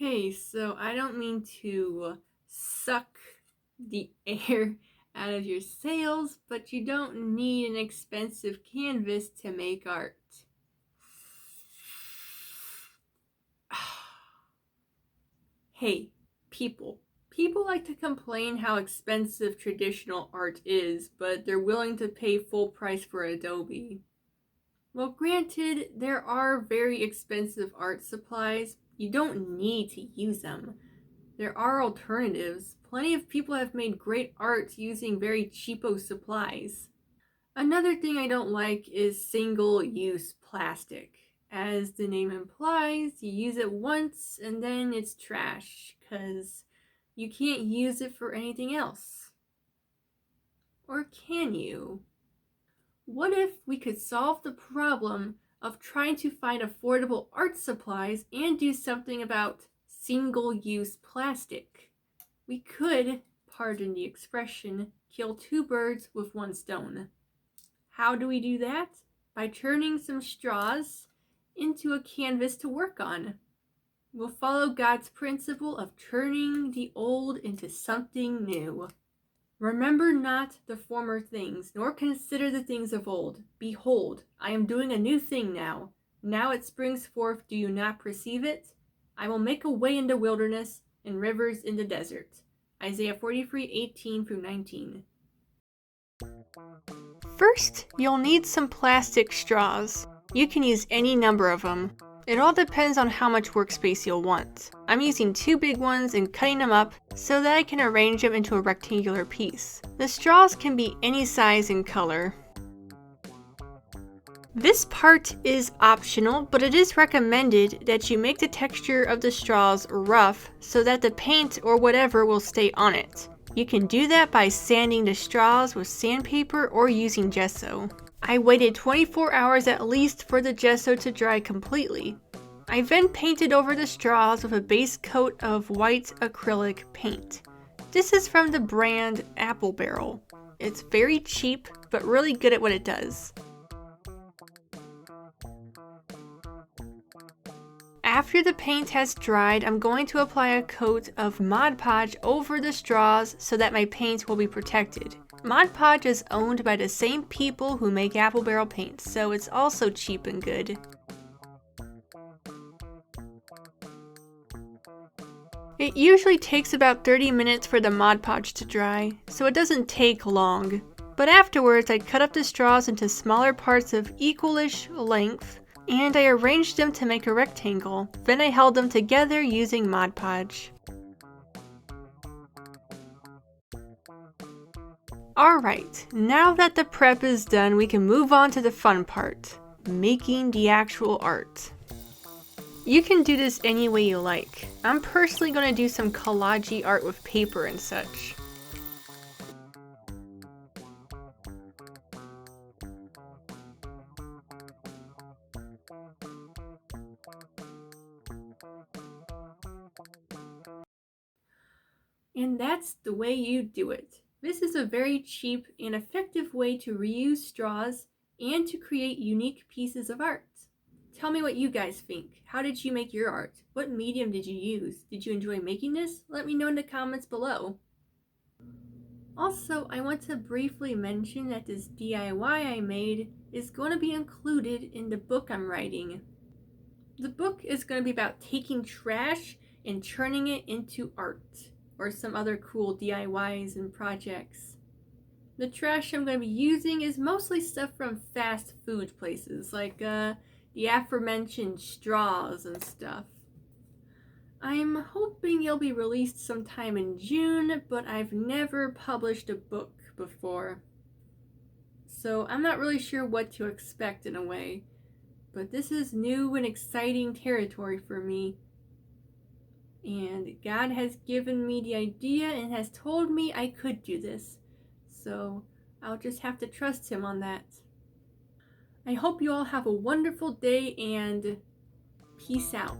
Hey, so I don't mean to suck the air out of your sails, but you don't need an expensive canvas to make art. Hey, people. People like to complain how expensive traditional art is, but they're willing to pay full price for Adobe. Well, granted, there are very expensive art supplies. You don't need to use them. There are alternatives. Plenty of people have made great art using very cheapo supplies. Another thing I don't like is single-use plastic. As the name implies, you use it once and then it's trash, because you can't use it for anything else. Or can you? What if we could solve the problem of trying to find affordable art supplies and do something about single-use plastic? We could, pardon the expression, kill two birds with one stone. How do we do that? By turning some straws into a canvas to work on. We'll follow God's principle of turning the old into something new. Remember not the former things, nor consider the things of old. Behold, I am doing a new thing now. Now it springs forth, do you not perceive it? I will make a way in the wilderness and rivers in the desert. Isaiah 43:18-19. First, you'll need some plastic straws. You can use any number of them. It all depends on how much workspace you'll want. I'm using two big ones and cutting them up so that I can arrange them into a rectangular piece. The straws can be any size and color. This part is optional, but it is recommended that you make the texture of the straws rough so that the paint or whatever will stay on it. You can do that by sanding the straws with sandpaper or using gesso. I waited 24 hours at least for the gesso to dry completely. I then painted over the straws with a base coat of white acrylic paint. This is from the brand Apple Barrel. It's very cheap, but really good at what it does. After the paint has dried, I'm going to apply a coat of Mod Podge over the straws so that my paint will be protected. Mod Podge is owned by the same people who make Apple Barrel paint, so it's also cheap and good. It usually takes about 30 minutes for the Mod Podge to dry, so it doesn't take long. But afterwards, I cut up the straws into smaller parts of equal-ish length, and I arranged them to make a rectangle. Then I held them together using Mod Podge. Alright, now that the prep is done, we can move on to the fun part, making the actual art. You can do this any way you like. I'm personally going to do some collage art with paper and such. And that's the way you do it. This is a very cheap and effective way to reuse straws and to create unique pieces of art. Tell me what you guys think. How did you make your art? What medium did you use? Did you enjoy making this? Let me know in the comments below. Also, I want to briefly mention that this DIY I made is going to be included in the book I'm writing. The book is going to be about taking trash and turning it into art, or some other cool DIYs and projects. The trash I'm going to be using is mostly stuff from fast food places, like the aforementioned straws and stuff. I'm hoping it'll be released sometime in June, but I've never published a book before. So I'm not really sure what to expect in a way, but this is new and exciting territory for me. And God has given me the idea and has told me I could do this. So I'll just have to trust Him on that. I hope you all have a wonderful day and peace out.